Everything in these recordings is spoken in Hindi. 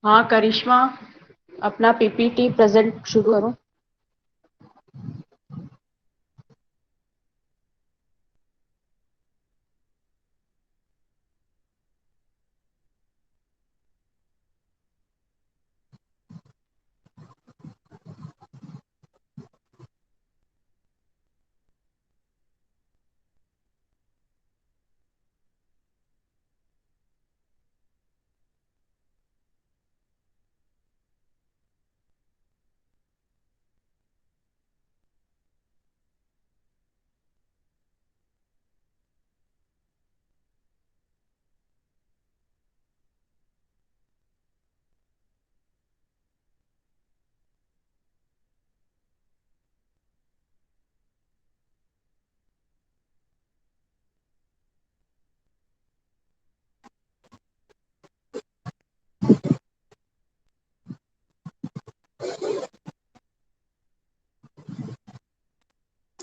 हाँ करिश्मा, अपना पीपीटी प्रेजेंट शुरू करो।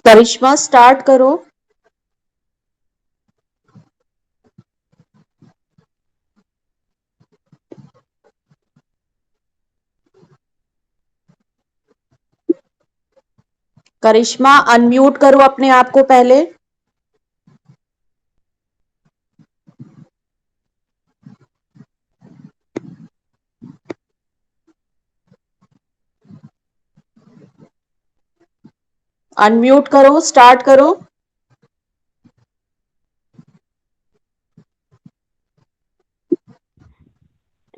करिश्मा स्टार्ट करो। करिश्मा अनम्यूट करो अपने आप को पहले। अनम्यूट करो, स्टार्ट करो।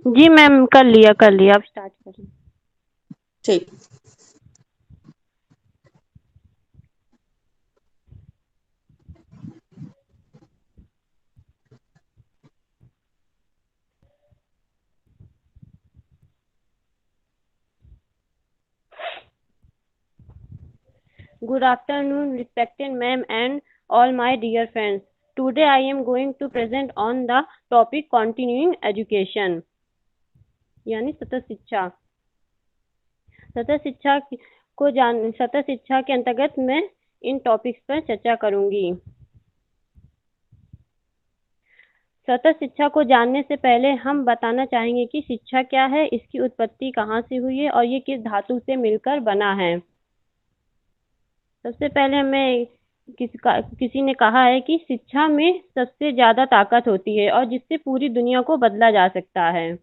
जी मैम, कर लिया, अब स्टार्ट करें। ठीक। Good afternoon, respected ma'am and all my dear friends. Today I am going to present on the topic continuing education यानी सतत शिक्षा। सतत शिक्षा के अंतर्गत मैं इन टॉपिक्स पर चर्चा करूंगी। सतत शिक्षा को जानने से पहले हम बताना चाहेंगे कि शिक्षा क्या है, इसकी उत्पत्ति कहाँ से हुई है और ये किस धातु से मिलकर बना है। सबसे पहले हमें किसी ने कहा है कि शिक्षा में सबसे ज़्यादा ताकत होती है और जिससे पूरी दुनिया को बदला जा सकता है।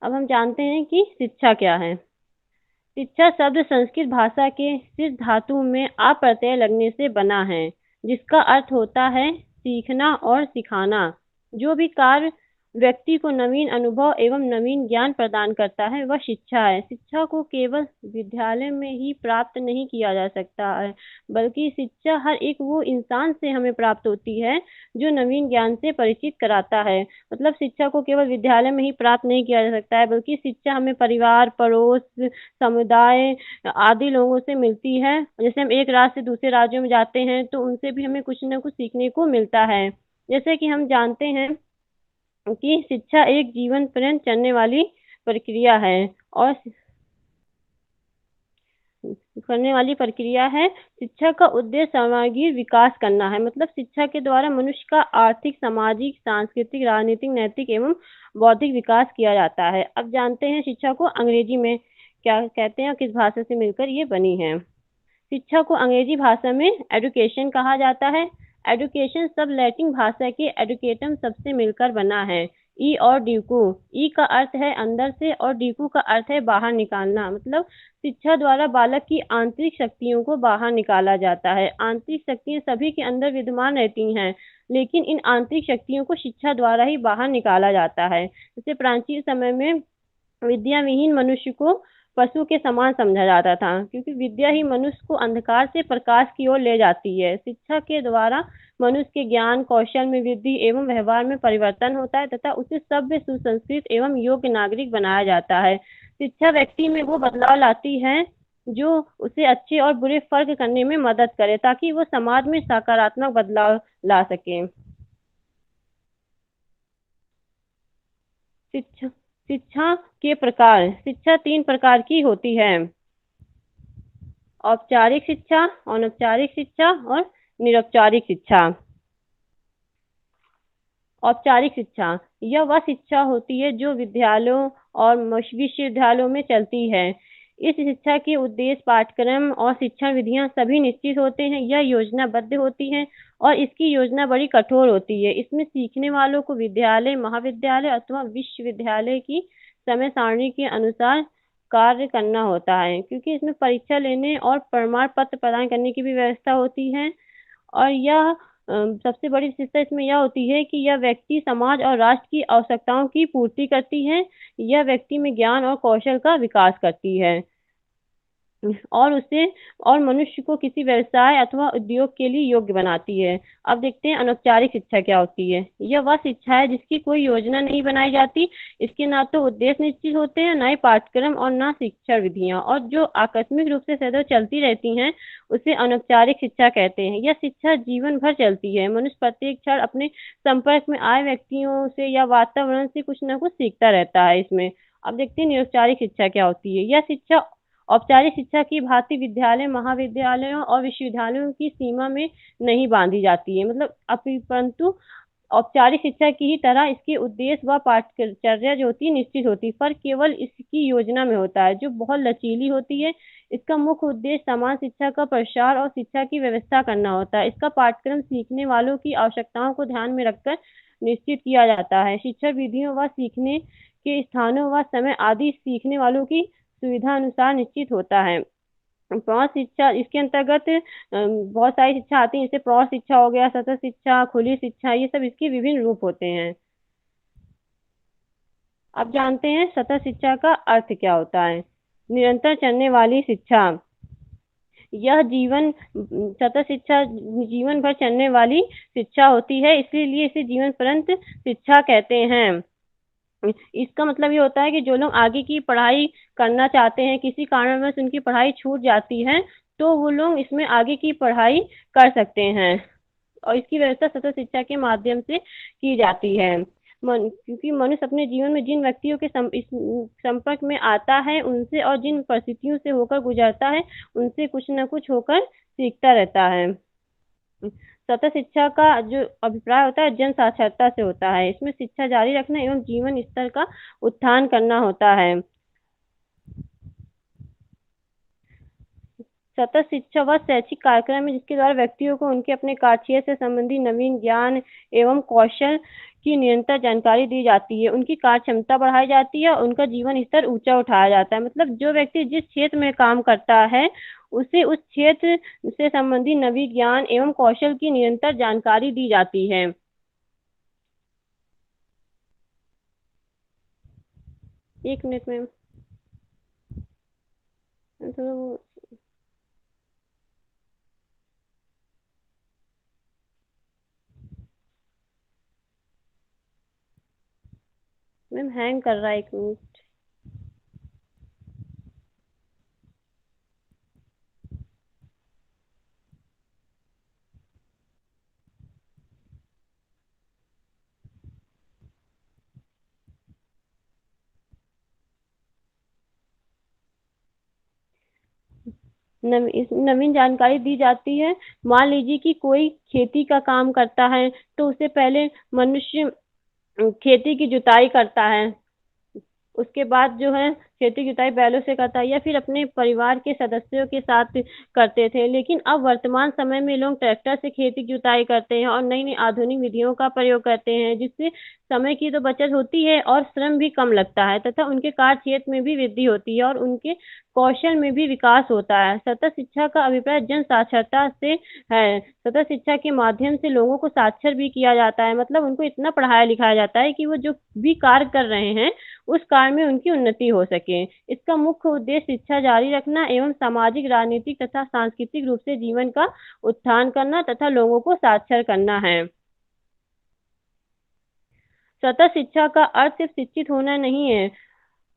अब हम जानते हैं कि शिक्षा क्या है। शिक्षा शब्द संस्कृत भाषा के सिर धातु में आ प्रत्यय लगने से बना है, जिसका अर्थ होता है सीखना और सिखाना। जो भी कार्य व्यक्ति को नवीन अनुभव एवं नवीन ज्ञान प्रदान करता है वह शिक्षा है। शिक्षा को केवल विद्यालय में ही प्राप्त नहीं किया जा सकता है, बल्कि शिक्षा हर एक वो इंसान से हमें प्राप्त होती है जो नवीन ज्ञान से परिचित कराता है। मतलब शिक्षा को केवल विद्यालय में ही प्राप्त नहीं किया जा सकता है, बल्कि शिक्षा हमें परिवार, पड़ोस, समुदाय आदि लोगों से मिलती है। जैसे हम एक राज्य से दूसरे राज्यों में जाते हैं तो उनसे भी हमें कुछ न कुछ सीखने को मिलता है। जैसे कि हम जानते हैं कि शिक्षा एक जीवन पर्यंत चलने वाली प्रक्रिया है और शिक्षा का उद्देश्य सर्वांगीण विकास करना है। मतलब शिक्षा के द्वारा मनुष्य का आर्थिक, सामाजिक, सांस्कृतिक, राजनीतिक, नैतिक एवं बौद्धिक विकास किया जाता है। अब जानते हैं शिक्षा को अंग्रेजी में क्या कहते हैं और किस भाषा से मिलकर ये बनी है। शिक्षा को अंग्रेजी भाषा में एजुकेशन कहा जाता है। एजुकेशन शब्द लैटिन भाषा के एडुकेटम शब्द से मिलकर बना है। ई और ड्यूकू, ई का अर्थ है अंदर से और ड्यूकू का अर्थ है बाहर निकालना। मतलब शिक्षा द्वारा बालक की आंतरिक शक्तियों को बाहर निकाला जाता है। आंतरिक शक्तियां सभी के अंदर विद्यमान रहती हैं, लेकिन इन आंतरिक शक्तियों को शिक्षा द्वारा ही बाहर निकाला जाता है। जैसे प्राचीन समय में विद्या विहीन मनुष्य को पशु के समान समझा जाता था, क्योंकि विद्या ही मनुष्य को अंधकार से प्रकाश की ओर ले जाती है। शिक्षा के द्वारा मनुष्य के ज्ञान कौशल में वृद्धि एवं व्यवहार में परिवर्तन होता है तथा उसे सभ्य, सुसंस्कृत एवं योग्य नागरिक बनाया जाता है। शिक्षा व्यक्ति में वो बदलाव लाती है जो उसे अच्छे और बुरे फर्क करने में मदद करे, ताकि वो समाज में सकारात्मक बदलाव ला सके। शिक्षा शिक्षा के प्रकार। शिक्षा 3 प्रकार की होती है: औपचारिक शिक्षा, अनौपचारिक शिक्षा और निरौपचारिक शिक्षा। औपचारिक शिक्षा यह वह शिक्षा होती है जो विद्यालयों और विश्वविद्यालयों में चलती है। इस शिक्षा के उद्देश्य, पाठ्यक्रम और शिक्षण विधियां सभी निश्चित होते हैं। यह योजनाबद्ध होती है और इसकी योजना बड़ी कठोर होती है। इसमें सीखने वालों को विद्यालय, महाविद्यालय अथवा विश्वविद्यालय की समय सारणी के अनुसार कार्य करना होता है, क्योंकि इसमें परीक्षा लेने और प्रमाण पत्र प्रदान करने की भी व्यवस्था होती है। और यह सबसे बड़ी विशेषता इसमें यह होती है कि यह व्यक्ति, समाज और राष्ट्र की आवश्यकताओं की पूर्ति करती है। यह व्यक्ति में ज्ञान और कौशल का विकास करती है और उसे और मनुष्य को किसी व्यवसाय अथवा उद्योग के लिए योग्य बनाती है। अब देखते हैं अनौपचारिक शिक्षा क्या होती है। यह वह शिक्षा है जिसकी कोई योजना नहीं बनाई जाती। इसके ना तो उद्देश्य निश्चित होते हैं, ना ही पाठ्यक्रम और ना शिक्षण विधियां, और जो आकस्मिक रूप से सदैव चलती रहती हैं उसे अनौपचारिक शिक्षा कहते हैं। यह शिक्षा जीवन भर चलती है। मनुष्य प्रत्येक क्षण अपने संपर्क में आए व्यक्तियों से या वातावरण से कुछ न कुछ सीखता रहता है इसमें। अब देखते हैं निरौपचारिक शिक्षा क्या होती है। यह शिक्षा औपचारिक शिक्षा की भांति विद्यालय, महाविद्यालयों और विश्वविद्यालयों की सीमा में नहीं बांधी जाती है, मतलब परंतु औपचारिक शिक्षा की ही तरह इसके उद्देश्य व पाठ्यचर्या जो होती है निश्चित होती है, पर केवल इसकी योजना में होता है, जो बहुत लचीली होती है। इसका मुख्य उद्देश्य समान शिक्षा का प्रसार और शिक्षा की व्यवस्था करना होता है। इसका पाठ्यक्रम सीखने वालों की आवश्यकताओं को ध्यान में रखकर निश्चित किया जाता है। शिक्षा विधियों व सीखने के स्थानों व समय आदि सीखने वालों की सुविधा अनुसार निश्चित होता है। प्रौढ़ शिक्षा इसके अंतर्गत बहुत सारी शिक्षा आती है, जैसे प्रौढ़ शिक्षा हो गया, सतत शिक्षा, खुली शिक्षा, ये सब इसके विभिन्न रूप होते हैं। अब जानते हैं सतत शिक्षा का अर्थ क्या होता है। निरंतर चलने वाली शिक्षा, यह सतत शिक्षा जीवन भर चलने वाली शिक्षा होती है, इसलिए इसे जीवन पर्यंत शिक्षा कहते हैं। इसका मतलब ये होता है कि जो लोग आगे की पढ़ाई करना चाहते हैं, किसी कारणवश उनकी पढ़ाई छूट जाती है, तो वो लोग इसमें आगे की पढ़ाई कर सकते हैं और इसकी व्यवस्था सतत शिक्षा के माध्यम से की जाती है। क्योंकि मनुष्य अपने जीवन में जिन व्यक्तियों के इस संपर्क में आता है उनसे, और जिन परिस्थितियों से होकर गुजरता है उनसे कुछ न कुछ होकर सीखता रहता है। सतत शिक्षा का जो अभिप्राय होता है जन साक्षरता से होता है। इसमें शिक्षा जारी रखना एवं जीवन स्तर का उत्थान करना होता है। सतत शिक्षा वह शैक्षिक कार्यक्रम है जिसके द्वारा व्यक्तियों को उनके अपने कार्यक्षेत्र से संबंधी नवीन ज्ञान एवं कौशल की निरंतर जानकारी दी जाती है, उनकी कार्य क्षमता बढ़ाई जाती है और उनका जीवन स्तर ऊंचा उठाया जाता है। मतलब जो व्यक्ति जिस क्षेत्र में काम करता है उसे उस क्षेत्र से संबंधी नवीन ज्ञान एवं कौशल की निरंतर जानकारी दी जाती है। एक मिनट में तो मैम हैंग कर रहा है, 1 मिनट। नवीन जानकारी दी जाती है। मान लीजिए कि कोई खेती का काम करता है तो उससे पहले मनुष्य खेती की जुताई करता है, उसके बाद जो है खेती की जुताई बैलों से करता है या फिर अपने परिवार के सदस्यों के साथ करते थे, लेकिन अब वर्तमान समय में लोग ट्रैक्टर से खेती की जुताई करते हैं और नई नई आधुनिक विधियों का प्रयोग करते हैं, जिससे समय की तो बचत होती है और श्रम भी कम लगता है तथा उनके कार्य क्षेत्र में भी वृद्धि होती है और उनके कौशल में भी विकास होता है। सतत शिक्षा का अभिप्राय जन साक्षरता से है। सतत शिक्षा के माध्यम से लोगों को साक्षर भी किया जाता है, मतलब उनको इतना पढ़ाया लिखाया जाता है कि वो जो भी कार्य कर रहे हैं उस कार्य में उनकी उन्नति हो सके। इसका मुख्य उद्देश्य शिक्षा जारी रखना एवं सामाजिक, राजनीतिक तथा सांस्कृतिक रूप से जीवन का उत्थान करना तथा लोगों को साक्षर करना है। सतत शिक्षा का अर्थ सिर्फ शिक्षित होना नहीं है,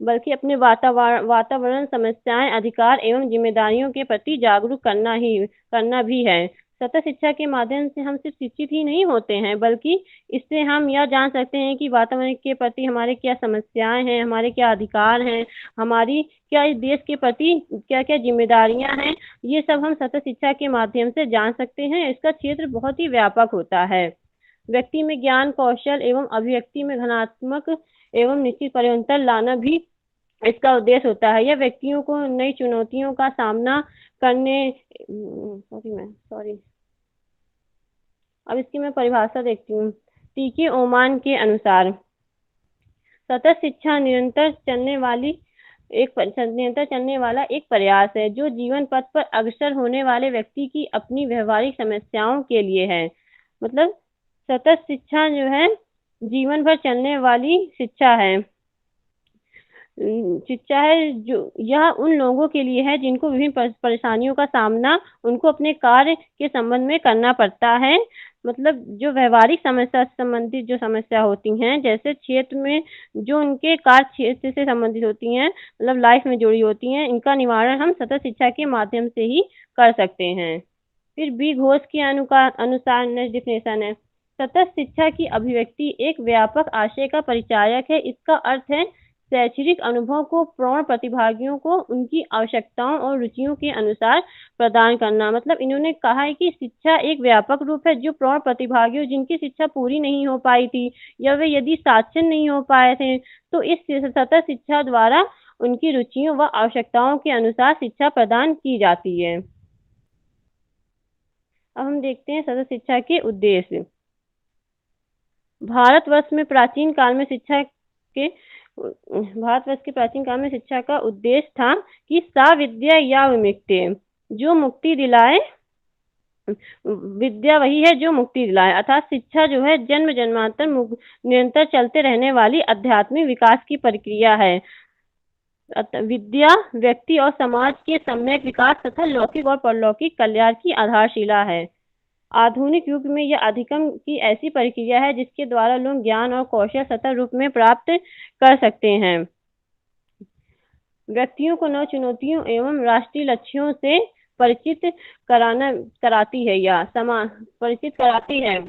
बल्कि अपने वातावरण, समस्याएं, अधिकार एवं जिम्मेदारियों के प्रति जागरूक करना भी है। सतत शिक्षा के माध्यम से हम सिर्फ शिक्षित ही नहीं होते हैं, बल्कि इससे हम यह जान सकते हैं कि वातावरण के प्रति हमारे क्या समस्याएं हैं, हमारे क्या अधिकार हैं, हमारी क्या इस देश के प्रति क्या क्या जिम्मेदारियां हैं, ये सब हम सतत शिक्षा के माध्यम से जान सकते हैं। इसका क्षेत्र बहुत ही व्यापक होता है। व्यक्ति में ज्ञान, कौशल एवं अभिव्यक्ति में घनात्मक एवं निश्चित परिवर्तन लाना भी इसका उद्देश्य होता है। यह व्यक्तियों को नई चुनौतियों का सामना करने सॉरी अब इसकी मैं परिभाषा देखती हूँ। टीके ओमान के अनुसार सतत शिक्षा निरंतर चलने वाला एक प्रयास है जो जीवन पथ पर अग्रसर होने वाले व्यक्ति की अपनी व्यवहारिक समस्याओं के लिए है। मतलब सतत शिक्षा जो है जीवन भर चलने वाली शिक्षा है जो यह उन लोगों के लिए है जिनको विभिन्न परेशानियों का सामना उनको अपने कार्य के संबंध में करना पड़ता है। मतलब जो व्यवहारिक समस्या संबंधित जो समस्या होती हैं, जैसे क्षेत्र में जो उनके कार्य क्षेत्र से संबंधित होती हैं, मतलब लाइफ में जुड़ी होती हैं, इनका निवारण हम सतत शिक्षा के माध्यम से ही कर सकते हैं। फिर बी घोष के अनुसार नेक्स्ट डिफिनेशन है, सतत शिक्षा की अभिव्यक्ति एक व्यापक आशय का परिचायक है। इसका अर्थ है शैक्षणिक अनुभव को प्रौढ़ प्रतिभागियों को उनकी आवश्यकताओं और रुचियों के अनुसार प्रदान करना। मतलब इन्होंने कहा है कि शिक्षा एक व्यापक रूप है जो प्रौढ़ प्रतिभागियों जिनकी शिक्षा पूरी नहीं हो पाई थी या वे यदि साक्षर नहीं हो पाए थे, तो इस सतत शिक्षा द्वारा उनकी रुचियों व आवश्यकताओं के अनुसार शिक्षा प्रदान की जाती है। अब हम देखते हैं सतत शिक्षा के उद्देश्य। भारतवर्ष के प्राचीन काल में शिक्षा का उद्देश्य था कि सा विद्या या विमुक्ति, जो मुक्ति दिलाए, विद्या वही है जो मुक्ति दिलाए। अर्थात शिक्षा जो है जन्म जन्मांतर निरंतर चलते रहने वाली आध्यात्मिक विकास की प्रक्रिया है। विद्या व्यक्ति और समाज के सम्यक विकास तथा लौकिक और परलौकिक कल्याण की आधारशिला है। आधुनिक युग में यह अधिगम की ऐसी प्रक्रिया है जिसके द्वारा लोग ज्ञान और कौशल सतत रूप में प्राप्त कर सकते हैं। व्यक्तियों को नव चुनौतियों एवं राष्ट्रीय लक्ष्यों से परिचित कराती है।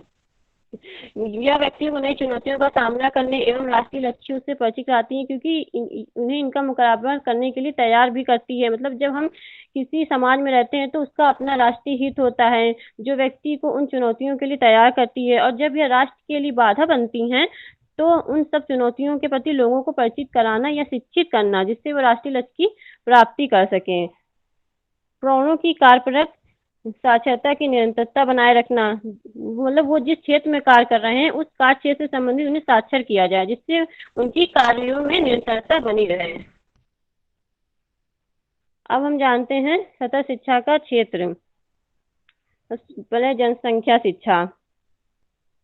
यह व्यक्तियों को नई चुनौतियों का सामना करने एवं राष्ट्रीय लक्ष्यों से परिचित कराती है, क्योंकि उन्हें इनका मुकाबला करने के लिए तैयार भी करती है। मतलब जब हम किसी समाज में रहते हैं तो उसका अपना राष्ट्रीय हित होता है जो व्यक्ति को उन चुनौतियों के लिए तैयार करती है, और जब यह राष्ट्र के लिए बाधा बनती हैं तो उन सब चुनौतियों के प्रति लोगों को परिचित कराना या शिक्षित करना जिससे वो राष्ट्रीय लक्ष्य की प्राप्ति कर सकें। प्रौढ़ों की कार्यपरक साक्षरता की निरंतरता बनाए रखना, मतलब वो जिस क्षेत्र में कार्य कर रहे हैं उस कार्य क्षेत्र से संबंधित उन्हें साक्षर किया जाए जिससे उनकी कार्यों में निरंतरता बनी रहे। अब हम जानते हैं सतत शिक्षा का क्षेत्र। पहले जनसंख्या शिक्षा।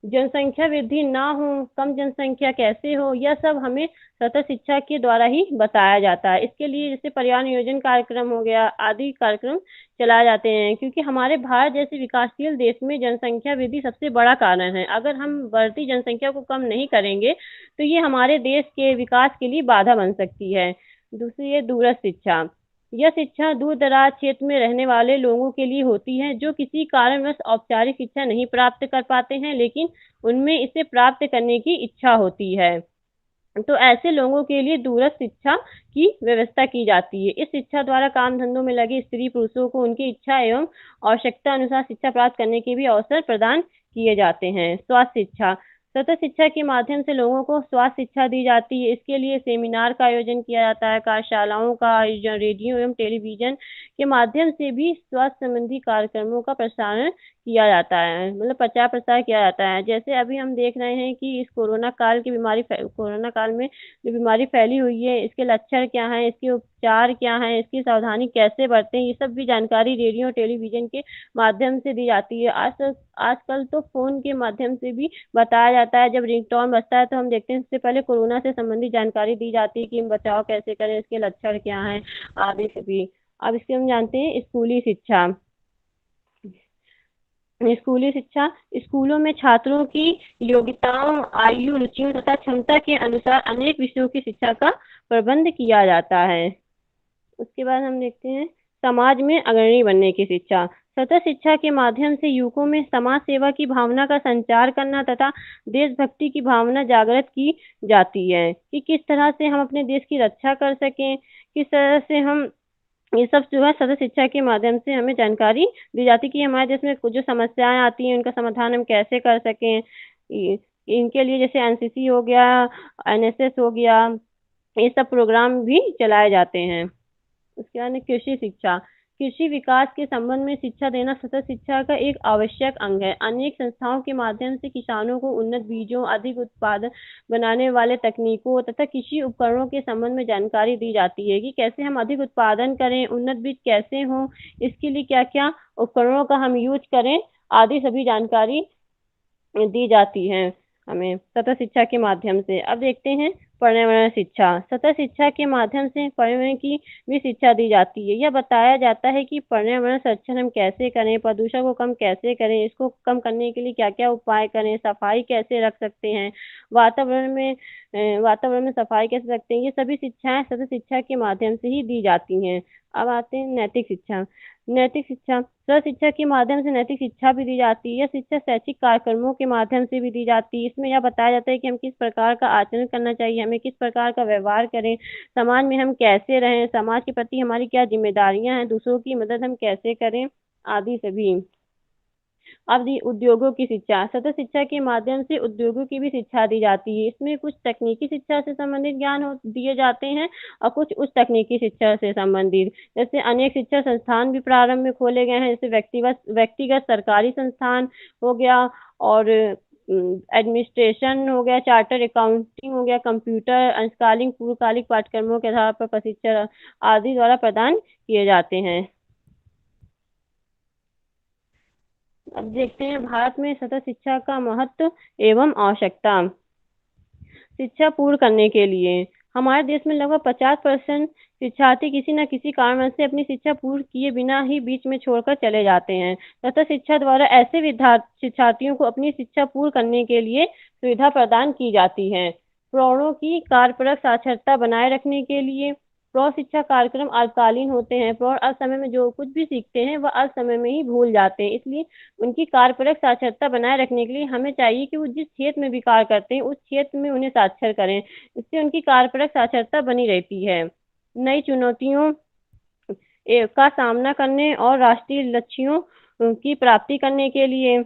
जनसंख्या वृद्धि ना हो, कम जनसंख्या कैसे हो, यह सब हमें सतत शिक्षा के द्वारा ही बताया जाता है। इसके लिए जैसे पर्यावरण नियोजन कार्यक्रम हो गया आदि कार्यक्रम चलाए जाते हैं, क्योंकि हमारे भारत जैसे विकासशील देश में जनसंख्या वृद्धि सबसे बड़ा कारण है। अगर हम बढ़ती जनसंख्या को कम नहीं करेंगे तो ये हमारे देश के विकास के लिए बाधा बन सकती है। दूसरी है दूरस्थ शिक्षा। यह शिक्षा दूर दराज क्षेत्र में रहने वाले लोगों के लिए होती है जो किसी कारणवश औपचारिक शिक्षा नहीं प्राप्त कर पाते हैं लेकिन उनमें इसे प्राप्त करने की इच्छा होती है, तो ऐसे लोगों के लिए दूरस्थ शिक्षा की व्यवस्था की जाती है। इस शिक्षा द्वारा काम धंधों में लगे स्त्री पुरुषों को उनकी इच्छा एवं आवश्यकता अनुसार शिक्षा प्राप्त करने के भी अवसर प्रदान किए जाते हैं। स्वास्थ्य शिक्षा। सतत शिक्षा के माध्यम से लोगों को स्वास्थ्य शिक्षा दी जाती है। इसके लिए सेमिनार का आयोजन किया जाता है, कार्यशालाओं का आयोजन, रेडियो एवं टेलीविजन के माध्यम से भी स्वास्थ्य संबंधी कार्यक्रमों का प्रसारण किया जाता है, मतलब प्रचार प्रसार किया जाता है। जैसे अभी हम देख रहे हैं कि इस कोरोना काल में जो बीमारी फैली हुई है, इसके लक्षण क्या हैं, इसके उपचार क्या हैं, इसकी सावधानी कैसे बरतें, ये सब भी जानकारी रेडियो टेलीविजन के माध्यम से दी जाती है। आजकल तो फोन के माध्यम से भी बताया जाता है। जब रिंगटोन बजता है तो हम देखते हैं इससे पहले कोरोना से संबंधित जानकारी दी जाती है कि हम बचाव कैसे करें, इसके लक्षण क्या हैं आदि से भी। अब इसके हम जानते हैं स्कूली शिक्षा। स्कूली शिक्षा। स्कूलों में छात्रों की योग्यताओं, आयु, रुचियों तथा क्षमता के अनुसार अनेक विषयों की शिक्षा का प्रबंध किया जाता है। उसके बाद हम देखते हैं समाज में अग्रणी बनने की शिक्षा। सतत शिक्षा के माध्यम से युवकों में समाज सेवा की भावना का संचार करना तथा देशभक्ति की भावना जागृत की जाती है कि किस तरह से हम अपने देश की रक्षा कर सकें, किस तरह से हम ये सब जो है सतत शिक्षा के माध्यम से हमें जानकारी दी जाती है कि हमारे देश में कुछ जो समस्याएं आती हैं उनका समाधान हम कैसे कर सकें। इनके लिए जैसे एनसीसी हो गया, एनएसएस हो गया, ये सब प्रोग्राम भी चलाए जाते हैं। उसके बाद में कृषि शिक्षा। कृषि विकास के संबंध में शिक्षा देना सतत शिक्षा का एक आवश्यक अंग है। अनेक संस्थाओं के माध्यम से किसानों को उन्नत बीजों, अधिक उत्पादन बनाने वाले तकनीकों तथा कृषि उपकरणों के संबंध में जानकारी दी जाती है कि कैसे हम अधिक उत्पादन करें, उन्नत बीज कैसे हों, इसके लिए क्या क्या उपकरणों का हम यूज करें, आदि सभी जानकारी दी जाती है हमें सतत शिक्षा के माध्यम से। अब देखते हैं पर्यावरण शिक्षा। सतत शिक्षा के माध्यम से पर्यावरण की भी शिक्षा दी जाती है। यह बताया जाता है कि पर्यावरण संरक्षण हम कैसे करें, प्रदूषण को कम कैसे करें, इसको कम करने के लिए क्या क्या उपाय करें, सफाई कैसे रख सकते हैं, वातावरण में सफाई कैसे रखते हैं, ये सभी शिक्षाएं सतत शिक्षा के माध्यम से ही दी जाती हैं। अब आते हैं नैतिक शिक्षा। नैतिक शिक्षा सतत शिक्षा के माध्यम से नैतिक शिक्षा भी दी जाती है। यह शिक्षा शैक्षिक कार्यक्रमों के माध्यम से भी दी जाती है। इसमें यह बताया जाता है कि हम किस प्रकार का आचरण करना चाहिए, हमें किस प्रकार का व्यवहार करें, समाज में हम कैसे रहें, समाज के प्रति हमारी क्या जिम्मेदारियां हैं, दूसरों की मदद हम कैसे करें, आदि सभी। अब उद्योगों की शिक्षा। सतत शिक्षा के माध्यम से उद्योगों की भी शिक्षा दी जाती है। इसमें कुछ तकनीकी शिक्षा से संबंधित ज्ञान दिए जाते हैं और कुछ उच्च तकनीकी शिक्षा से संबंधित। जैसे अनेक शिक्षा संस्थान भी प्रारंभ में खोले गए हैं, जैसे व्यक्तिगत सरकारी संस्थान हो गया और एडमिनिस्ट्रेशन हो गया, चार्टर अकाउंटिंग हो गया, कंप्यूटर, अंशकालीन पूर्णकालिक पाठ्यक्रमों के आधार पर प्रशिक्षण आदि द्वारा प्रदान किए जाते हैं। अब देखते हैं भारत में सतत शिक्षा का महत्व एवं आवश्यकता। शिक्षा पूर्ण करने के लिए हमारे देश में लगभग 50% शिक्षार्थी किसी न किसी कारणवश से अपनी शिक्षा पूर्ण किए बिना ही बीच में छोड़कर चले जाते हैं। सतत शिक्षा द्वारा ऐसे शिक्षार्थियों को अपनी शिक्षा पूर्ण करने के लिए सुविधा प्रदान की जाती है। प्रौढ़ों की कार्यपरक साक्षरता बनाए रखने के लिए प्रौढ़ शिक्षा कार्यक्रम अल्पकालीन होते हैं। प्रौढ़ अल्प समय में जो कुछ भी सीखते हैं वह अल्प समय में ही भूल जाते हैं, इसलिए उनकी कार्यपरक साक्षरता बनाए रखने के लिए हमें चाहिए कि वो जिस क्षेत्र में भी कार्य करते हैं उस क्षेत्र में उन्हें साक्षर करें। इससे उनकी कार्यपरक साक्षरता बनी रहती है। नई चुनौतियों का सामना करने और राष्ट्रीय लक्ष्यों की प्राप्ति करने के लिए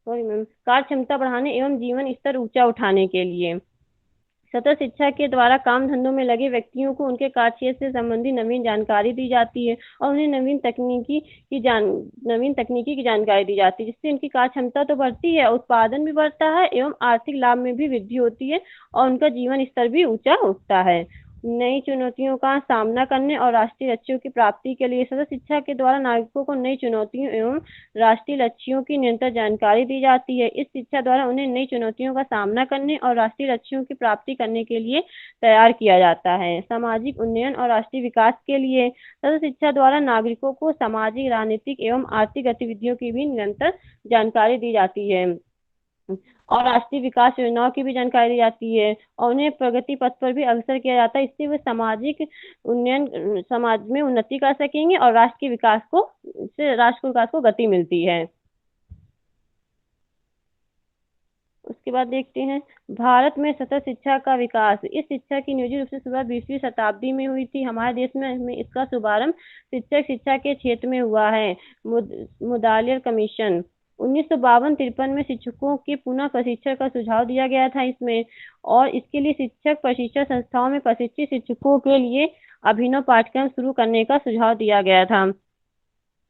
कार्य क्षमता बढ़ाने एवं जीवन स्तर ऊंचा उठाने के लिए सतत शिक्षा के द्वारा काम धंधों में लगे व्यक्तियों को उनके कार्य क्षेत्र से संबंधित नवीन जानकारी दी जाती है और उन्हें नवीन तकनीकी की जानकारी दी जाती है, जिससे उनकी कार्य क्षमता तो बढ़ती है, उत्पादन भी बढ़ता है एवं आर्थिक लाभ में भी वृद्धि होती है और उनका जीवन स्तर भी ऊंचा उठता है। नई चुनौतियों का सामना करने और राष्ट्रीय लक्ष्यों की प्राप्ति के लिए सतत शिक्षा के द्वारा नागरिकों को नई चुनौतियों एवं राष्ट्रीय लक्ष्यों की निरंतर जानकारी दी जाती है। इस शिक्षा द्वारा उन्हें नई चुनौतियों का सामना करने और राष्ट्रीय लक्ष्यों की प्राप्ति करने के लिए तैयार किया जाता है। सामाजिक उन्नयन और राष्ट्रीय विकास के लिए सतत शिक्षा द्वारा नागरिकों को सामाजिक, राजनीतिक एवं आर्थिक गतिविधियों की भी निरंतर जानकारी दी जाती है और राष्ट्रीय विकास योजनाओं की भी जानकारी दी जाती है और उन्हें प्रगति पथ पर भी अग्रसर किया जाता है। इससे वे समाज में उन्नति कर सकेंगे और राष्ट्र के विकास को गति मिलती है। उसके बाद देखते हैं भारत में सतत शिक्षा का विकास। इस शिक्षा की नियोजित रूप से शुरुआत 20वीं शताब्दी में हुई थी। हमारे देश में इसका शुभारंभ शिक्षक शिक्षा के क्षेत्र में हुआ है। मुदालियर कमीशन 1952-53 में शिक्षकों के पुनः प्रशिक्षण का सुझाव दिया गया था इसमें, और इसके लिए शिक्षक प्रशिक्षण संस्थाओं में प्रशिक्षित शिक्षकों के लिए अभिनव पाठ्यक्रम शुरू करने का सुझाव दिया गया था।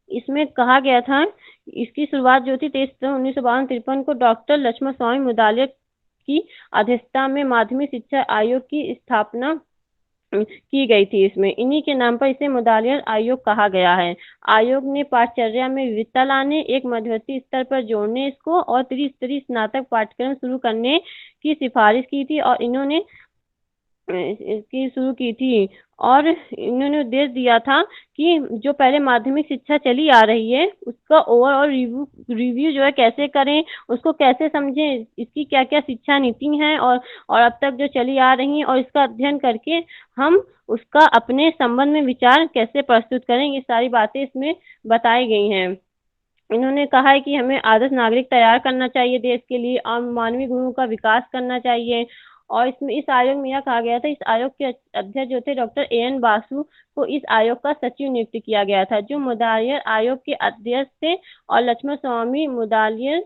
इसमें कहा गया था, इसकी शुरुआत जो थी 23 सितंबर 1952-53 को डॉक्टर लक्ष्मण स्वामी मुदालियर की अध्यक्षता में माध्यमिक शिक्षा आयोग की स्थापना की गई थी। इसमें इन्हीं के नाम पर इसे मुदालियर आयोग कहा गया है। आयोग ने पाठचर्या में विविधता लाने, एक मध्यवर्ती स्तर पर जोड़ने इसको और त्रिस्तरीय स्नातक पाठ्यक्रम शुरू करने की सिफारिश की थी और इन्होंने इसकी शुरू की थी और इन्होंने उद्देश्य दिया था कि जो पहले माध्यमिक शिक्षा चली आ रही है उसका ओवरऑल रिव्यू जो है कैसे करें, उसको कैसे समझें, इसकी क्या क्या शिक्षा नीति हैं और अब तक जो चली आ रही हैं और इसका अध्ययन करके हम उसका अपने संबंध में विचार कैसे प्रस्तुत करें, ये सारी बातें इसमें बताई गई हैं। इन्होंने कहा है कि हमें आदर्श नागरिक तैयार करना चाहिए देश के लिए और मानवीय गुणों का विकास करना चाहिए। और इसमें इस आयोग में यह कहा गया था, इस आयोग के अध्यक्ष जो थे डॉक्टर A.N. बासु को इस आयोग का सचिव नियुक्त किया गया था, जो मुदालियर आयोग के अध्यक्ष थे और लक्ष्मण स्वामी मुदालियर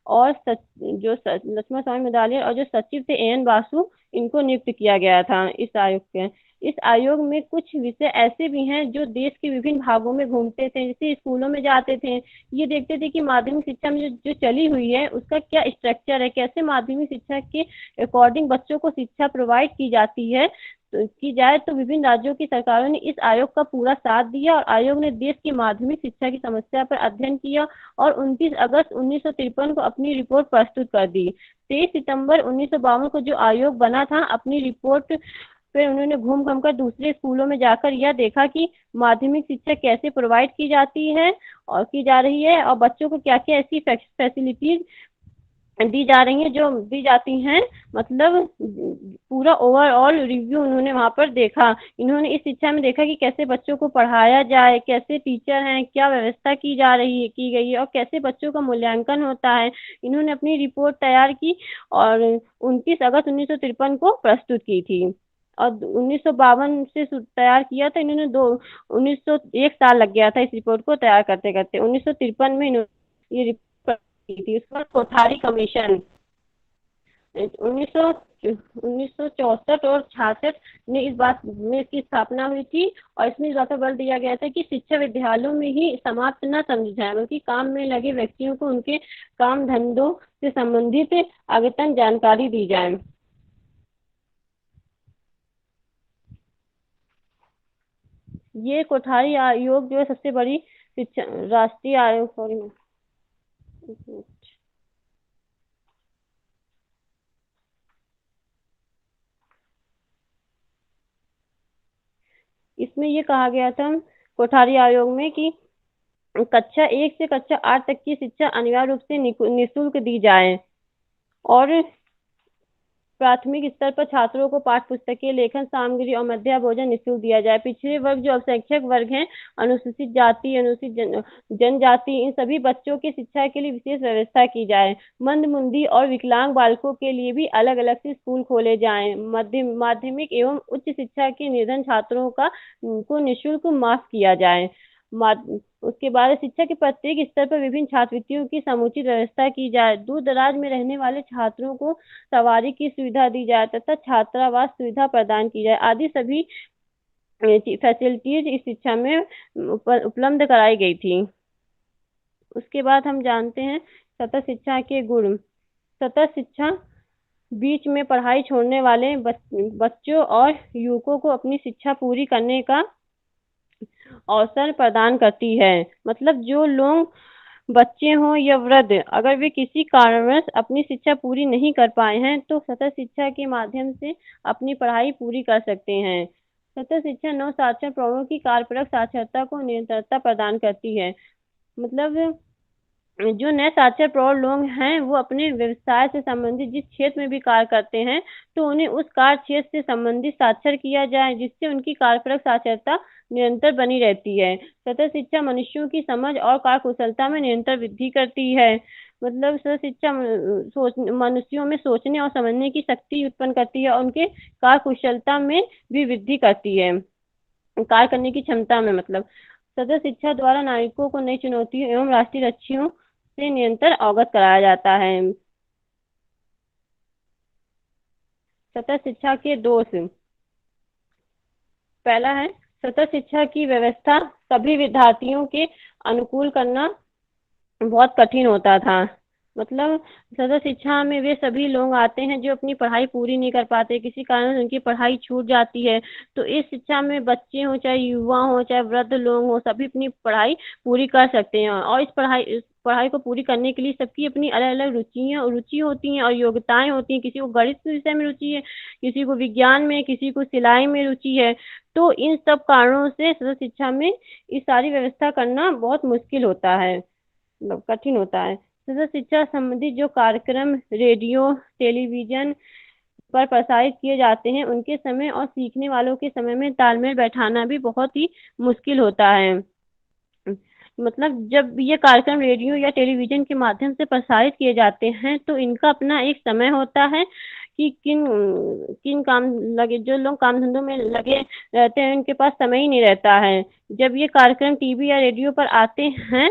और लक्ष्मण स्वामी मुदलियार और जो सचिव थे एन बासु, इनको नियुक्त किया गया था इस आयोग के। इस आयोग में कुछ विषय ऐसे भी हैं जो देश के विभिन्न भागों में घूमते थे, जैसे स्कूलों में जाते थे, ये देखते थे कि माध्यमिक शिक्षा में जो चली हुई है उसका क्या स्ट्रक्चर है, कैसे माध्यमिक शिक्षा के अकॉर्डिंग बच्चों को शिक्षा प्रोवाइड की जाती है की जाए। तो विभिन्न राज्यों की सरकारों ने इस आयोग का पूरा साथ दिया और आयोग ने देश की माध्यमिक शिक्षा की समस्या पर अध्ययन किया और 29 अगस्त 1953 को अपनी रिपोर्ट प्रस्तुत कर दी। 23 सितंबर 1952 को जो आयोग बना था, अपनी रिपोर्ट फिर उन्होंने घूम घूम कर दूसरे स्कूलों में जाकर यह देखा कि माध्यमिक शिक्षा कैसे प्रोवाइड की जाती है और की जा रही है और बच्चों को क्या क्या ऐसी फैसिलिटीज दी जा रही हैं जो दी जाती हैं। मतलब पूरा ओवरऑल रिव्यू उन्होंने वहाँ पर देखा। इन्होंने इस शिक्षा में देखा कि कैसे बच्चों को पढ़ाया जाए, कैसे टीचर हैं, क्या व्यवस्था की जा रही है की गई है और कैसे बच्चों का मूल्यांकन होता है। इन्होंने अपनी रिपोर्ट तैयार की और 29 अगस्त 1953 को प्रस्तुत की थी और 1952 से तैयार किया था इन्होंने। 1901 साल लग गया था इस रिपोर्ट को तैयार करते करते। 1953 में इन्होंने ये रिपोर्ट की थी। उसके बाद कोठारी कमीशन 1964 और 66 में इस बात में इसकी स्थापना हुई थी और इसमें इस बात पर बल दिया गया था कि शिक्षा विद्यालयों में ही समाप्त न समझी जाए, बल्कि काम में लगे व्यक्तियों को उनके काम धंधों से संबंधित अद्यतन जानकारी दी जाए। ये कोठारी आयोग जो है सबसे बड़ी शिक्षा राष्ट्रीय आयोग, सॉरी इसमें ये कहा गया था कोठारी आयोग में कि कक्षा 1 से कक्षा 8 तक की शिक्षा अनिवार्य रूप से निःशुल्क दी जाए और प्राथमिक स्तर पर छात्रों को पाठ्य पुस्तकें, लेखन सामग्री और मध्याह्न भोजन निःशुल्क दिया जाए। पिछड़े वर्ग जो अल्पसंख्यक वर्ग हैं, अनुसूचित जाति, अनुसूचित जनजाति, इन सभी बच्चों की शिक्षा के लिए विशेष व्यवस्था की जाए। मंदबुद्धि और विकलांग बालकों के लिए भी अलग अलग से स्कूल खोले जाएं। माध्यमिक एवं उच्च शिक्षा के निर्धन छात्रों को निःशुल्क माफ किया जाए। उसके बाद शिक्षा के प्रत्येक स्तर पर विभिन्न छात्रवृत्तियों की समुचित व्यवस्था की जाए। दूर दराज में रहने वाले छात्रों को सवारी की सुविधा दी जाए तथा छात्रावास सुविधा प्रदान की जाए आदि सभी फैसिलिटीज इस शिक्षा में उपलब्ध कराई गई थी। उसके बाद हम जानते हैं सतत शिक्षा के गुण। सतत शिक्षा बीच में पढ़ाई छोड़ने वाले बच्चों और युवकों को अपनी शिक्षा पूरी करने का अवसर प्रदान करती है। मतलब जो लोग बच्चे हों या वृद्ध, अगर वे किसी कारणवश अपनी शिक्षा पूरी नहीं कर पाए हैं तो सतत शिक्षा के माध्यम से अपनी पढ़ाई पूरी कर सकते हैं। सतत शिक्षा नव साक्षर प्रौढ़ों की कार्यपरक साक्षरता को निरंतरता प्रदान करती है। मतलब जो नए साक्षर प्रौढ़ लोग हैं वो अपने व्यवसाय से संबंधित जिस क्षेत्र में भी कार्य करते हैं तो उन्हें उस कार्य क्षेत्र से संबंधित साक्षर किया जाए, जिससे उनकी कार्यपरक साक्षरता निरंतर बनी रहती है। सतत शिक्षा मनुष्यों की समझ और कार्य कुशलता में निरंतर वृद्धि करती है। मतलब सतत शिक्षा मनुष्यों में सोचने और समझने की शक्ति उत्पन्न करती है और उनके कार्य कुशलता में भी वृद्धि करती है, कार्य करने की क्षमता में। मतलब सतत शिक्षा द्वारा नागरिकों को नई चुनौतियों एवं राष्ट्रीय लक्ष्यों से निरंतर अवगत कराया जाता है। सतत शिक्षा के दोष। पहला है सतत शिक्षा की व्यवस्था सभी विद्यार्थियों के अनुकूल करना बहुत कठिन होता था। मतलब सतत शिक्षा में वे सभी लोग आते हैं जो अपनी पढ़ाई पूरी नहीं कर पाते, किसी कारण उनकी पढ़ाई छूट जाती है। तो इस शिक्षा में बच्चे हों चाहे युवा हों चाहे वृद्ध लोग हों, सभी अपनी पढ़ाई पूरी कर सकते हैं और इस पढ़ाई को पूरी करने के लिए सबकी अपनी अलग अलग रुचि होती हैं और योग्यताएं होती हैं। किसी को गणित के विषय में रुचि है, किसी को विज्ञान में, किसी को सिलाई में रुचि है। तो इन सब कारणों से सतत शिक्षा में इस सारी व्यवस्था करना बहुत मुश्किल होता है, मतलब कठिन होता है। सतत शिक्षा संबंधित जो कार्यक्रम रेडियो टेलीविजन पर प्रसारित किए जाते हैं उनके समय और सीखने वालों के समय में तालमेल बैठाना भी बहुत ही मुश्किल होता है। मतलब जब ये कार्यक्रम रेडियो या टेलीविजन के माध्यम से प्रसारित किए जाते हैं तो इनका अपना एक समय होता है कि किन काम लगे, जो लोग काम धंधों में लगे रहते हैं उनके पास समय ही नहीं रहता है। जब ये कार्यक्रम टीवी या रेडियो पर आते हैं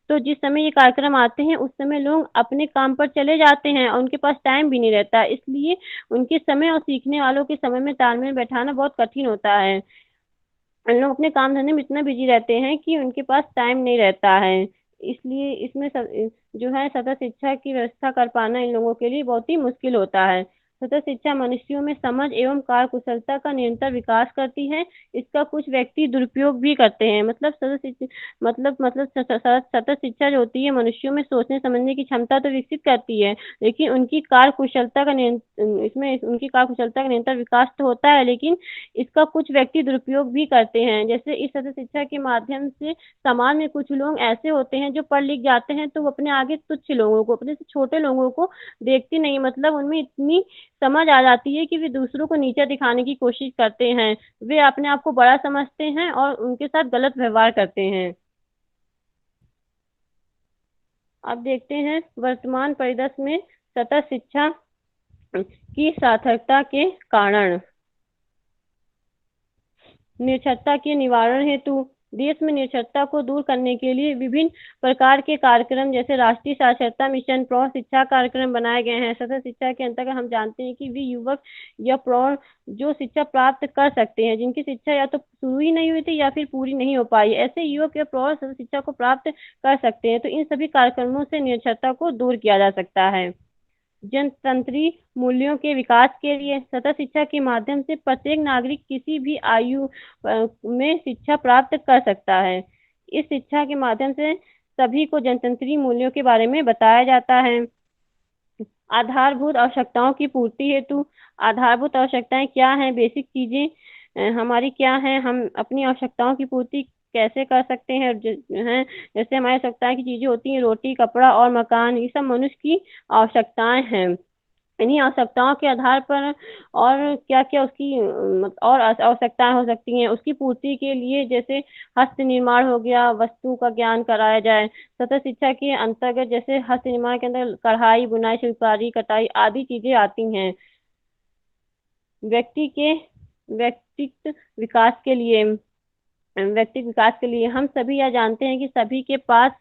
तो जिस समय ये कार्यक्रम आते हैं उस समय लोग अपने काम पर चले जाते हैं और उनके पास टाइम भी नहीं रहता है, इसलिए उनके समय और सीखने वालों के समय में तालमेल बैठाना बहुत कठिन होता है। लोग अपने काम धंधे में इतना बिजी रहते हैं कि उनके पास टाइम नहीं रहता है, इसलिए इसमें जो है सतत शिक्षा की व्यवस्था कर पाना इन लोगों के लिए बहुत ही मुश्किल होता है। सतत शिक्षा मनुष्यों में समझ एवं कार्य कुशलता का निरंतर विकास करती है। इसका कुछ व्यक्ति दुरुपयोग भी करते हैं। मतलब सतत शिक्षा जो होती है मनुष्यों में सोचने समझने की क्षमता तो विकसित करती है, लेकिन उनकी कार्य कुशलता का निरंतर विकास तो होता है, लेकिन इसका कुछ व्यक्ति दुरुपयोग भी करते हैं। जैसे इस सतत शिक्षा के माध्यम से समाज में कुछ लोग ऐसे होते हैं जो पढ़ लिख जाते हैं तो वो अपने आगे तुच्छ लोगों को, अपने से छोटे लोगों को देखते नहीं, मतलब उनमें इतनी समझ आ जाती है कि वे दूसरों को नीचा दिखाने की कोशिश करते हैं। वे अपने आप को बड़ा समझते हैं और उनके साथ गलत व्यवहार करते हैं। अब देखते हैं वर्तमान परिदृश्य में सतत शिक्षा की सार्थकता के कारण। निरक्षरता के निवारण हेतु देश में निरक्षरता को दूर करने के लिए विभिन्न प्रकार के कार्यक्रम जैसे राष्ट्रीय साक्षरता मिशन, प्रौढ़ शिक्षा कार्यक्रम बनाए गए हैं। सतत शिक्षा के अंतर्गत हम जानते हैं कि वे युवक या प्रौढ़ जो शिक्षा प्राप्त कर सकते हैं, जिनकी शिक्षा या तो शुरू ही नहीं हुई थी या फिर पूरी नहीं हो पाई, ऐसे युवक या प्रौढ़ सतत शिक्षा को प्राप्त कर सकते हैं। तो इन सभी कार्यक्रमों से निरक्षरता को दूर किया जा सकता है। जनतंत्री मूल्यों के विकास के लिए सतत शिक्षा के माध्यम से प्रत्येक नागरिक किसी भी आयु में शिक्षा प्राप्त कर सकता है। इस शिक्षा के माध्यम से सभी को जनतंत्री मूल्यों के बारे में बताया जाता है। आधारभूत आवश्यकताओं की पूर्ति हेतु आधारभूत आवश्यकताएं क्या हैं, बेसिक चीजें हमारी क्या हैं, हम अपनी आवश्यकताओं की पूर्ति कैसे कर सकते हैं जैसे हमारी आवश्यकताएं की चीजें होती हैं रोटी, कपड़ा और मकान, ये सब मनुष्य की आवश्यकताएं हैं। इन्हीं आवश्यकताओं के आधार पर और क्या क्या उसकी और आवश्यकताएं हो सकती हैं उसकी पूर्ति के लिए, जैसे हस्त निर्माण हो गया, वस्तु का ज्ञान कराया जाए। सतत शिक्षा के अंतर्गत जैसे हस्त निर्माण के अंदर कढ़ाई, बुनाई, शिल्पकारी, कटाई आदि चीजें आती हैं। व्यक्तित्व विकास के लिए हम सभी यह जानते हैं कि सभी के पास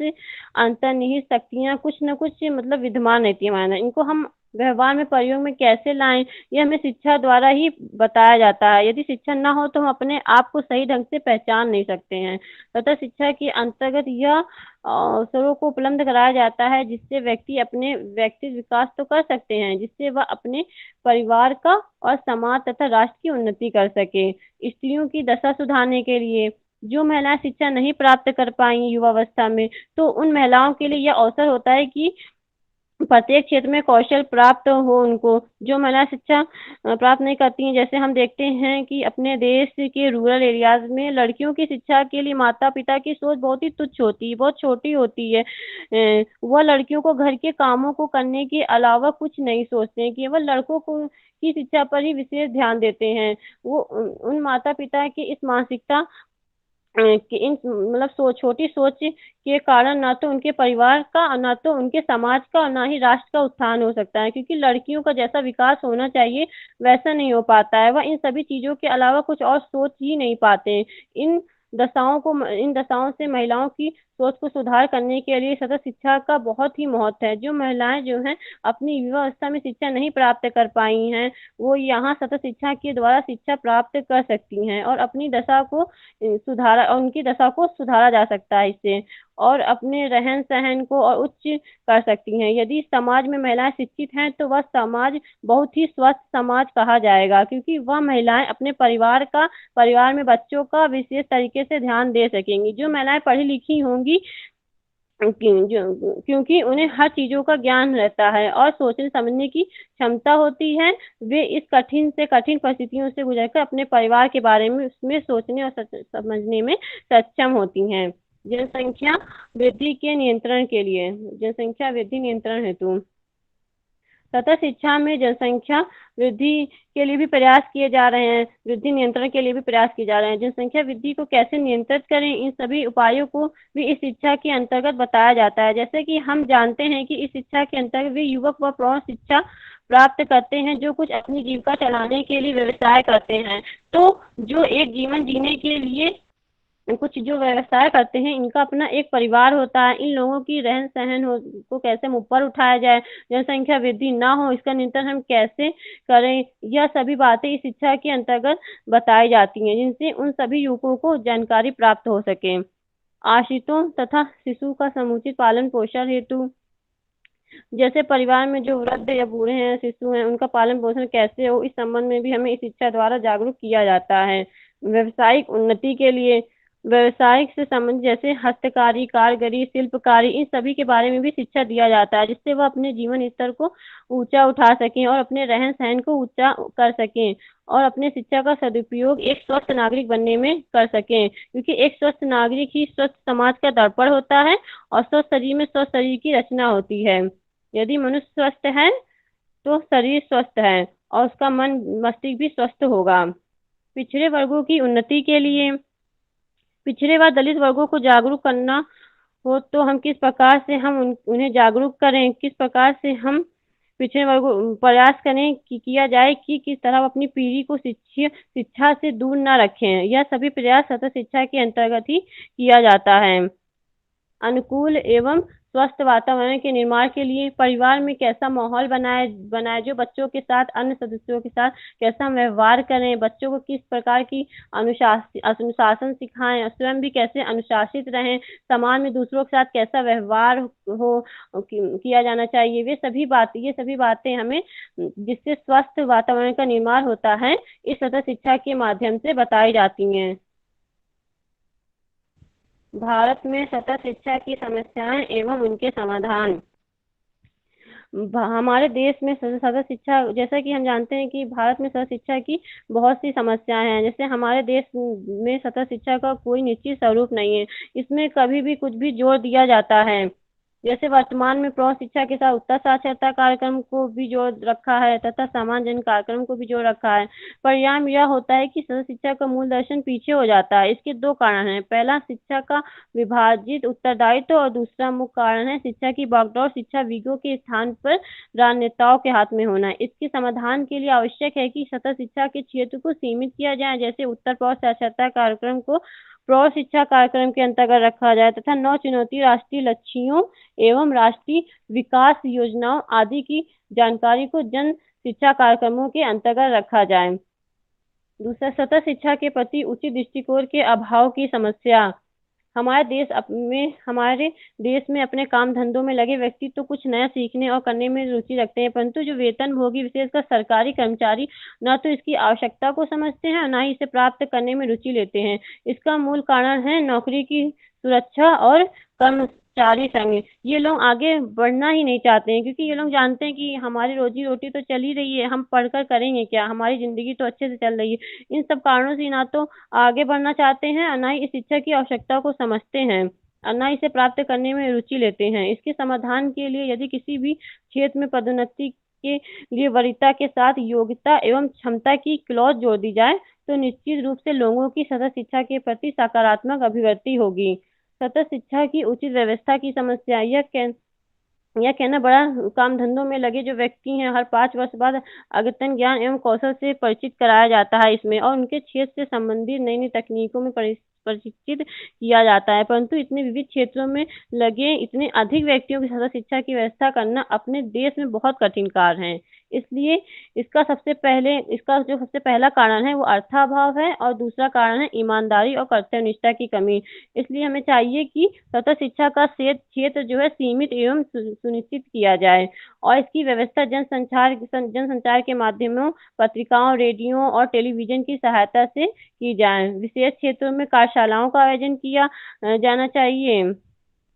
अंतर्निहित शक्तियां कुछ न कुछ मतलब विद्यमान रहती है हमारे, इनको हम व्यवहार में प्रयोग में कैसे लाएं ये हमें शिक्षा द्वारा ही बताया जाता है। यदि शिक्षा न हो तो हम अपने आप को सही ढंग से पहचान नहीं सकते हैं। तथा शिक्षा के अंतर्गत यह अवसरों को उपलब्ध कराया जाता है जिससे व्यक्ति अपने व्यक्तित्व विकास तो कर सकते हैं, जिससे वह अपने परिवार का और समाज तथा राष्ट्र की उन्नति कर सके। स्त्रियों की दशा सुधारने के लिए जो महिलाएं शिक्षा नहीं प्राप्त कर पाई युवावस्था में, तो उन महिलाओं के लिए यह अवसर होता है कि प्रत्येक क्षेत्र में कौशल प्राप्त हो उनको। जो महिलाएं शिक्षा प्राप्त नहीं करती हैं, जैसे हम देखते हैं कि अपने देश के रूरल एरियाज में लड़कियों की शिक्षा के लिए माता पिता की सोच बहुत ही तुच्छ होती है, बहुत छोटी होती है। वह लड़कियों को घर के कामों को करने के अलावा कुछ नहीं सोचते हैं, केवल लड़कों को की शिक्षा पर ही विशेष ध्यान देते हैं। वो उन माता पिता की इस मानसिकता कि इन मतलब छोटी सोच के कारण ना तो उनके परिवार का, ना तो उनके समाज का और ना ही राष्ट्र का उत्थान हो सकता है, क्योंकि लड़कियों का जैसा विकास होना चाहिए वैसा नहीं हो पाता है। वह इन सभी चीजों के अलावा कुछ और सोच ही नहीं पाते हैं। इन दशाओं से महिलाओं की सोच को सुधार करने के लिए सतत शिक्षा का बहुत ही महत्व है। जो महिलाएं जो हैं अपनी युवावस्था में शिक्षा नहीं प्राप्त कर पाई हैं, वो यहाँ सतत शिक्षा के द्वारा शिक्षा प्राप्त कर सकती हैं और अपनी दशा को उनकी दशा को सुधारा जा सकता है इससे, और अपने रहन सहन को और उच्च कर सकती हैं। यदि समाज में महिलाएं शिक्षित हैं तो वह समाज बहुत ही स्वस्थ समाज कहा जाएगा, क्योंकि वह महिलाएं अपने परिवार में बच्चों का विशेष तरीके से ध्यान दे सकेंगी। जो महिलाएं पढ़ी लिखी होंगी क्योंकि उन्हें हर चीजों का ज्ञान रहता है और सोचने समझने की क्षमता होती है, वे इस कठिन से कठिन परिस्थितियों से गुजरकर अपने परिवार के बारे में उसमें सोचने और समझने में सक्षम होती हैं। जनसंख्या वृद्धि नियंत्रण हेतु तथा शिक्षा में जनसंख्या वृद्धि के लिए भी प्रयास किए जा रहे हैं, वृद्धि नियंत्रण के लिए भी प्रयास किए जा रहे हैं। जनसंख्या वृद्धि को कैसे नियंत्रित करें, इन सभी उपायों को भी इस शिक्षा के अंतर्गत बताया जाता है। जैसे कि हम जानते हैं कि इस शिक्षा के अंतर्गत वे युवक व प्रौढ़ शिक्षा प्राप्त करते हैं जो कुछ अपनी जीविका चलाने के लिए व्यवसाय करते हैं। तो जो एक जीवन जीने के लिए कुछ जो व्यवसाय करते हैं इनका अपना एक परिवार होता है। इन लोगों की रहन-सहन को कैसे ऊपर उठाया जाए, जनसंख्या वृद्धि ना हो इसका नियंत्रण हम कैसे करें, यह सभी बातें इस शिक्षा के अंतर्गत बताई जाती हैं, जिनसे उन सभी युवकों को जानकारी प्राप्त हो सके। आश्रितों तथा शिशु का समुचित पालन-पोषण हेतु जैसे परिवार में जो वृद्ध या बूढ़े हैं, शिशु हैं, उनका पालन-पोषण कैसे हो, इस संबंध में भी हमें इस शिक्षा द्वारा जागरूक किया जाता है। व्यावसायिक उन्नति के लिए व्यवसाय से संबंधित जैसे हस्तकारी, कारीगरी, शिल्पकारी इन सभी के बारे में भी शिक्षा दिया जाता है, जिससे वह अपने जीवन स्तर को ऊँचा उठा सकें और अपने रहन-सहन को ऊँचा कर सकें और अपने शिक्षा का सदुपयोग एक स्वस्थ नागरिक बनने में कर सकें। क्योंकि एक स्वस्थ नागरिक ही स्वस्थ समाज का दर्पण होता है और स्वस्थ शरीर में स्वस्थ शरीर की रचना होती है। यदि मनुष्य स्वस्थ है तो शरीर स्वस्थ है और उसका मन मस्तिष्क भी स्वस्थ होगा। पिछड़े वर्गों की उन्नति के लिए पिछड़े व दलित वर्गों को जागरूक करना हो तो हम किस प्रकार से हम उन्हें जागरूक करें, किस प्रकार से हम पिछड़े वर्गों प्रयास करें कि किया जाए कि किस तरह अपनी पीढ़ी को शिक्षा से दूर न रखें। यह सभी प्रयास सतत शिक्षा के अंतर्गत ही किया जाता है। अनुकूल एवं स्वस्थ वातावरण के निर्माण के लिए परिवार में कैसा माहौल बनाए बनाए जो बच्चों के साथ अन्य सदस्यों के साथ कैसा व्यवहार करें, बच्चों को किस प्रकार की अनुशासन सिखाएं और स्वयं भी कैसे अनुशासित रहें, समाज में दूसरों के साथ कैसा व्यवहार हो किया जाना चाहिए। ये सभी बातें हमें जिससे स्वस्थ वातावरण का निर्माण होता है इस सतत शिक्षा के माध्यम से बताई जाती हैं। भारत में सतत शिक्षा की समस्याएं एवं उनके समाधान हमारे देश में सतत शिक्षा जैसा कि हम जानते हैं कि भारत में सतत शिक्षा की बहुत सी समस्याएं हैं। जैसे हमारे देश में सतत शिक्षा का कोई निश्चित स्वरूप नहीं है। इसमें कभी भी कुछ भी जोड़ दिया जाता है। जैसे वर्तमान में प्रौढ़ शिक्षा के साथ उत्तर साक्षरता कार्यक्रम को भी जोड़ रखा है तथा सामान्य जन कार्यक्रम को भी जोड़ रखा है। परिणाम यह होता है कि सतत शिक्षा का मूल दर्शन पीछे हो जाता है। इसके दो कारण हैं। पहला शिक्षा का विभाजित उत्तरदायित्व और दूसरा मुख्य कारण है शिक्षा की बागडोर शिक्षाविदों के स्थान पर राजनेताओं के हाथ में होना। इसके समाधान के लिए आवश्यक है कि सतत शिक्षा के क्षेत्र को सीमित किया जाए। जैसे उत्तर प्रौढ़ साक्षरता कार्यक्रम को प्रौढ़ शिक्षा कार्यक्रम के अंतर्गत रखा जाए तथा 9 चुनौती राष्ट्रीय लक्ष्यों एवं राष्ट्रीय विकास योजनाओं आदि की जानकारी को जन शिक्षा कार्यक्रमों के अंतर्गत रखा जाए। दूसरा, सतत शिक्षा के प्रति उचित दृष्टिकोण के अभाव की समस्या। हमारे देश में अपने काम धंधों में लगे व्यक्ति तो कुछ नया सीखने और करने में रुचि रखते हैं, परंतु जो वेतनभोगी विशेषकर सरकारी कर्मचारी न तो इसकी आवश्यकता को समझते हैं और न ही इसे प्राप्त करने में रुचि लेते हैं। इसका मूल कारण है नौकरी की सुरक्षा और कर्मचारी संघ। ये लोग आगे बढ़ना ही नहीं चाहते हैं क्योंकि ये लोग जानते हैं कि हमारी रोजी रोटी तो चल ही रही है, हम पढ़कर करेंगे क्या, हमारी जिंदगी तो अच्छे से चल रही है। इन सब कारणों से ना तो आगे बढ़ना चाहते हैं और ना ही इस शिक्षा की आवश्यकता को समझते हैं और ना इसे प्राप्त करने में रुचि लेते हैं। इसके समाधान के लिए यदि किसी भी क्षेत्र में पदोन्नति के लिए वरीयता के साथ योग्यता एवं क्षमता की क्लॉज जोड़ दी जाए तो निश्चित रूप से लोगों की सतत शिक्षा के प्रति सकारात्मक अभिवृद्धि होगी। सतत शिक्षा की उचित व्यवस्था की समस्या यह कहना बड़ा काम धंधों में लगे जो व्यक्ति हैं हर 5 वर्ष बाद अद्यतन ज्ञान एवं कौशल से परिचित कराया जाता है इसमें और उनके क्षेत्र से संबंधित नई नई तकनीकों में प्रशिक्षित किया जाता है, परंतु इतने विविध क्षेत्रों में लगे इतने अधिक व्यक्तियों की सतत शिक्षा की व्यवस्था करना अपने देश में बहुत कठिन कार्य है। इसलिए इसका जो सबसे पहला कारण है वो अर्थाभाव है और दूसरा कारण है ईमानदारी और कर्तव्यनिष्ठा की कमी। इसलिए हमें चाहिए कि सतत शिक्षा का क्षेत्र जो है सीमित एवं सुनिश्चित किया जाए और इसकी व्यवस्था जनसंचार के माध्यमों, पत्रिकाओं, रेडियो और टेलीविजन की सहायता से की जाए। विशेष क्षेत्रों में कार्यशालाओं का आयोजन किया जाना चाहिए।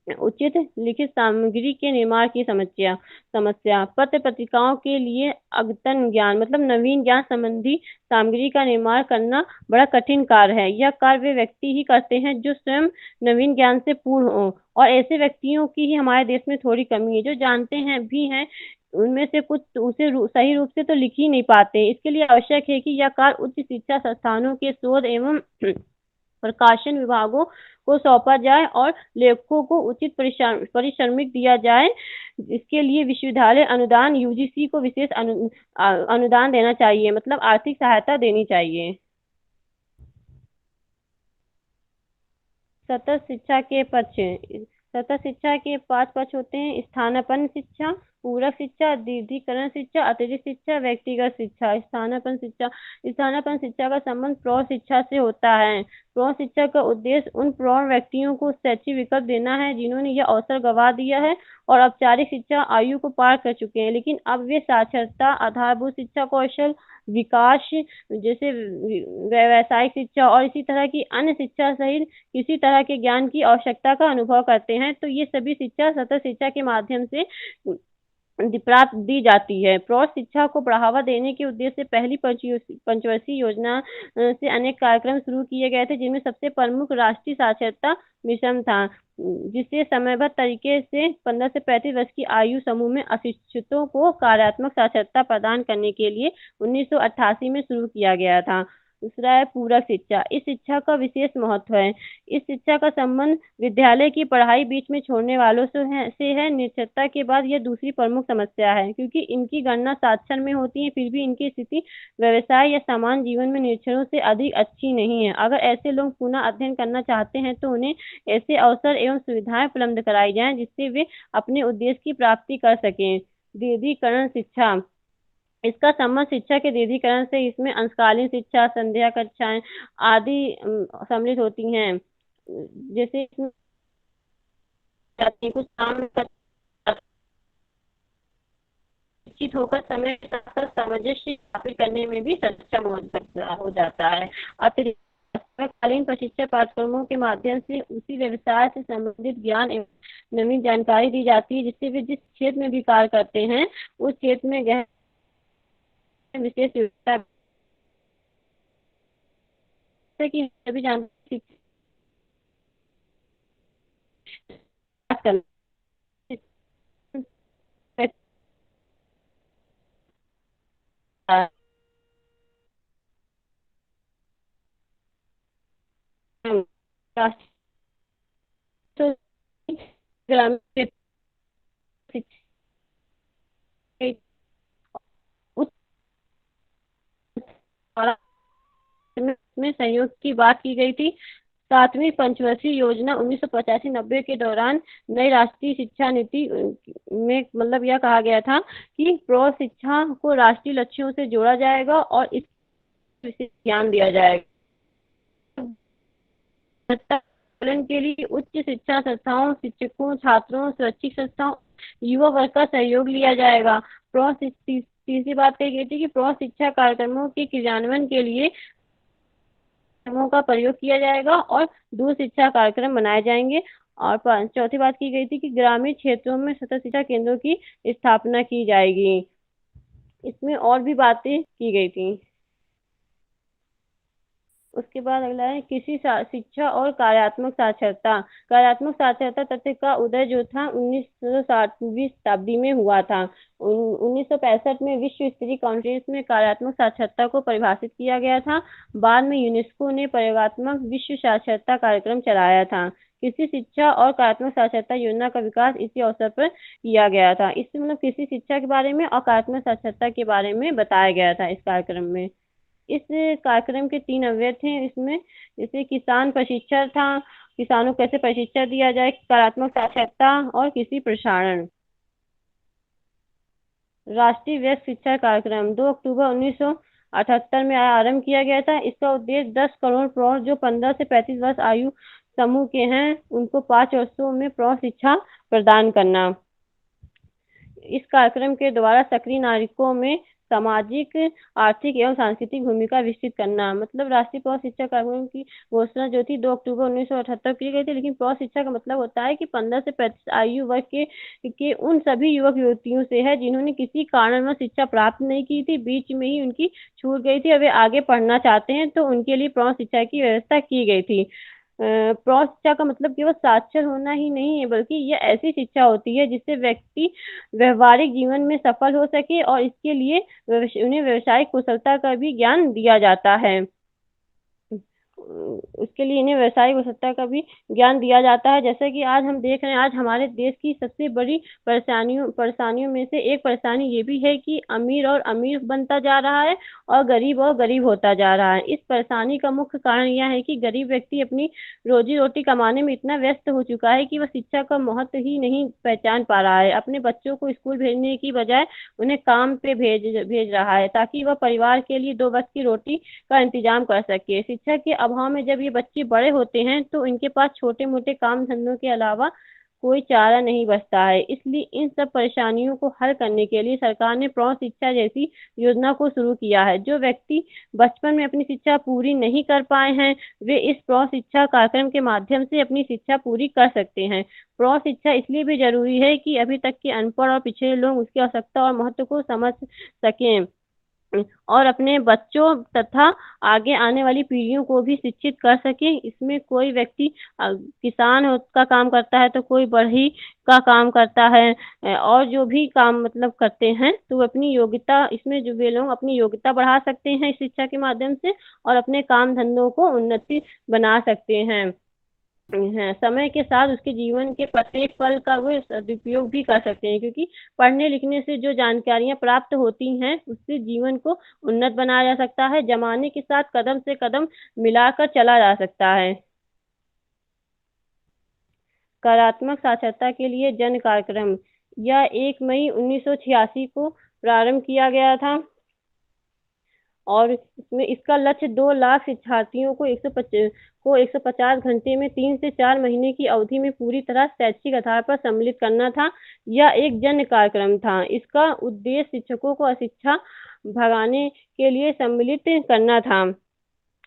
उचित लिखित सामग्री के निर्माण की समस्या पत्र पत्रिकाओं के लिए अद्यतन ज्ञान मतलब नवीन ज्ञान संबंधी सामग्री का निर्माण करना बड़ा कठिन कार्य है। यह कार्य वे व्यक्ति ही करते हैं जो स्वयं नवीन ज्ञान से पूर्ण हो और ऐसे व्यक्तियों की ही हमारे देश में थोड़ी कमी है। जो जानते हैं भी हैं उनमें से कुछ उसे सही रूप से तो लिख ही नहीं पाते। इसके लिए आवश्यक है कि यह कार्य उच्च शिक्षा संस्थानों के शोध एवं प्रकाशन विभागों को सौंपा जाए और लेखकों को उचित पारिश्रमिक दिया जाए। इसके लिए विश्वविद्यालय अनुदान यूजीसी को विशेष अनुदान देना चाहिए मतलब आर्थिक सहायता देनी चाहिए। सतत शिक्षा के पक्ष। सतत शिक्षा के 5 पक्ष होते हैं: स्थानापन्न शिक्षा, पूरक शिक्षा, दृढ़ीकरण शिक्षा, अतिरिक्त शिक्षा, व्यक्तिगत शिक्षा। स्थानापन्न शिक्षा का संबंध प्रौढ़ शिक्षा से होता है। प्रौढ़ शिक्षा का उद्देश्य उन प्रौढ़ व्यक्तियों को शैक्षिक विकल्प देना है जिन्होंने यह अवसर गंवा दिया है और औपचारिक शिक्षा आयु को पार कर चुके हैं, लेकिन अब वे साक्षरता, आधारभूत शिक्षा कौशल विकास जैसे व्यावसायिक शिक्षा और इसी तरह की अन्य शिक्षा सहित किसी तरह के ज्ञान की आवश्यकता का अनुभव करते हैं, तो ये सभी शिक्षा सतत शिक्षा के माध्यम से प्राप्त दी जाती है। प्रौढ़ शिक्षा को बढ़ावा देने के उद्देश्य से पहली पंचवर्षीय योजना से अनेक कार्यक्रम शुरू किए गए थे, जिनमें सबसे प्रमुख राष्ट्रीय साक्षरता मिशन था, जिसे समयबद्ध तरीके से 15 से 35 वर्ष की आयु समूह में अशिक्षितों को कार्यात्मक साक्षरता प्रदान करने के लिए 1988 में शुरू किया गया था। दूसरा है पूरक शिक्षा। इस शिक्षा का विशेष महत्व है। इस शिक्षा का संबंध विद्यालय की पढ़ाई बीच में छोड़ने वालों से है। निरक्षरता के बाद यह दूसरी प्रमुख समस्या है, क्योंकि इनकी गणना साक्षर में होती है, फिर भी इनकी स्थिति व्यवसाय या सामान्य जीवन में निरक्षरों से अधिक अच्छी नहीं है। अगर ऐसे लोग पुनः अध्ययन करना चाहते हैं तो उन्हें ऐसे अवसर एवं सुविधाएं उपलब्ध कराई जाएं जिससे वे अपने उद्देश्य की प्राप्ति कर सकें। दृढ़ीकरण शिक्षा। इसका संबंध शिक्षा के दृढ़ीकरण से इसमें अंशकालीन शिक्षा, संध्या कक्षाएं आदि सम्मिलित होती हैं। जैसे इसमें कुछ काम शिक्षित होकर समय के साथ साथ सामंजस्य स्थापित करने में भी सक्षम हो जाता है। अतिरिक्तकालीन प्रशिक्षण पाठ्यक्रमों के माध्यम से उसी व्यवसाय से संबंधित ज्ञान एवं नवीन जानकारी दी जाती है, जिससे वे जिस क्षेत्र में भी कार्य करते हैं उस क्षेत्र में गहन विशेष योग्यता की सभी जानकारी ग्रामीण में सहयोग की बात की गई थी। 7वीं पंचवर्षीय योजना 1985-90 के दौरान नई राष्ट्रीय शिक्षा नीति में मतलब यह कहा गया था कि प्रौढ़ शिक्षा को राष्ट्रीय लक्ष्यों से जोड़ा जाएगा और इस विशेष ध्यान दिया जाएगा। के लिए उच्च शिक्षा संस्थाओं, शिक्षकों, छात्रों, शैक्षिक संस्थाओं, युवा वर्ग का सहयोग लिया जाएगा। तीसरी बात कही गई थी कि प्रौढ़ शिक्षा कार्यक्रमों के क्रियान्वयन के लिए का प्रयोग किया जाएगा और दूर शिक्षा कार्यक्रम बनाए जाएंगे। और चौथी बात की गई थी कि ग्रामीण क्षेत्रों में सतत शिक्षा केंद्रों की स्थापना की जाएगी। इसमें और भी बातें की गई थी। उसके बाद अगला है कृषि शिक्षा और कार्यात्मक साक्षरता। कार्यात्मक साक्षरता तथ्य का उदय जो था 1960वीं शताब्दी में हुआ था। 1965 में विश्व स्तरीय कॉन्फ्रेंस में कार्यात्मक साक्षरता को परिभाषित किया गया था। बाद में यूनेस्को ने प्रयोगात्मक विश्व साक्षरता कार्यक्रम चलाया था। कृषि शिक्षा और कार्यात्मक साक्षरता योजना का विकास इसी अवसर पर किया गया था। इसमें मतलब कृषि शिक्षा के बारे में और कार्यात्मक साक्षरता के बारे में बताया गया था इस कार्यक्रम में। इस कार्यक्रम के 3 अवयव थे इसमें, जैसे किसान प्रशिक्षण था, किसानों को कैसे प्रशिक्षण दिया जाए, कार्यात्मक साक्षरता और कृषि प्रसारण। राष्ट्रीय व्यस्त शिक्षा कार्यक्रम 2 अक्टूबर 1978 में आरंभ किया गया था। इसका उद्देश्य 10 करोड़ प्रौढ़ जो 15 से 35 वर्ष आयु समूह के हैं उनको 5 वर्षों में प्रौढ़ शिक्षा प्रदान करना। इस कार्यक्रम के द्वारा सक्रिय नागरिकों में सामाजिक, आर्थिक एवं सांस्कृतिक भूमिका विकसित करना। मतलब राष्ट्रीय प्रौढ़ शिक्षा कार्यक्रम की घोषणा जो थी 2 अक्टूबर 1978 की गई थी, लेकिन प्रौढ़ शिक्षा का मतलब होता है कि 15 से 35 आयु वर्ग के उन सभी युवक युवतियों से है जिन्होंने किसी कारणवश शिक्षा प्राप्त नहीं की थी, बीच में ही उनकी छूट गई थी और वे आगे पढ़ना चाहते हैं, तो उनके लिए प्रौढ़ शिक्षा की व्यवस्था की गई थी। प्रौढ़ शिक्षा का मतलब केवल साक्षर होना ही नहीं है, बल्कि यह ऐसी शिक्षा होती है जिससे व्यक्ति व्यवहारिक जीवन में सफल हो सके और इसके लिए उन्हें व्यवसायिक कुशलता का भी ज्ञान दिया जाता है। उसके लिए इन्हें व्यावसायिक आवश्यकता का भी ज्ञान दिया जाता है। जैसे कि आज हम देख रहे हैं, आज हमारे देश की सबसे बड़ी परेशानियों में से एक परेशानी ये भी है कि अमीर और अमीर बनता जा रहा है और गरीब होता जा रहा है। इस परेशानी का मुख्य कारण यह है कि गरीब व्यक्ति अपनी रोजी-रोटी कमाने में इतना व्यस्त हो चुका है कि वह शिक्षा का महत्व ही नहीं पहचान पा रहा है। अपने बच्चों को स्कूल भेजने की बजाय उन्हें काम पे भेज रहा है, ताकि वह परिवार के लिए 2 वक़्त की रोटी का इंतजाम कर सके। शिक्षा के अभाव में जब ये बच्चे बड़े होते हैं तो इनके पास छोटे-मोटे काम-धंधों के अलावा कोई चारा नहीं बचता है। इसलिए इन सब परेशानियों को हल करने के लिए सरकार ने प्रौढ़ शिक्षा जैसी योजना को शुरू किया है। जो व्यक्ति बचपन में अपनी शिक्षा पूरी नहीं कर पाए हैं, वे इस प्रौढ़ शिक्षा कार्यक्रम के माध्यम से अपनी शिक्षा पूरी कर सकते हैं। प्रौढ़ शिक्षा इसलिए भी ज़रूरी है कि अभी तक के अनपढ़ और पिछड़े लोग उसकी आवश्यकता और महत्व को समझ सकें और अपने बच्चों तथा आगे आने वाली पीढ़ियों को भी शिक्षित कर सकें। इसमें कोई व्यक्ति का काम करता है, तो कोई बढ़ई का काम करता है, और जो भी काम मतलब करते हैं, तो वो अपनी योग्यता इसमें जो वे लोग अपनी योग्यता बढ़ा सकते हैं इस शिक्षा के माध्यम से और अपने काम-धंधों को उन्नति बना सकते हैं। समय के साथ उसके जीवन के प्रत्येक पल का वो सदुपयोग भी कर सकते हैं, क्योंकि पढ़ने-लिखने से जो जानकारियाँ प्राप्त होती हैं, उससे जीवन को उन्नत बनाया जा सकता है, ज़माने के साथ कदम से कदम मिलाकर चला जा सकता है। सकारात्मक साक्षरता के लिए जन कार्यक्रम, यह 1 मई 1986 को प्रारंभ किया गया था और इसमें इसका लक्ष्य 2 लाख शिक्षार्थियों को 150 घंटे में 3 से 4 महीने की अवधि में पूरी तरह शैक्षिक आधार पर सम्मिलित करना था। यह एक जन कार्यक्रम था। इसका उद्देश्य शिक्षकों को अशिक्षा भगाने के लिए सम्मिलित करना था।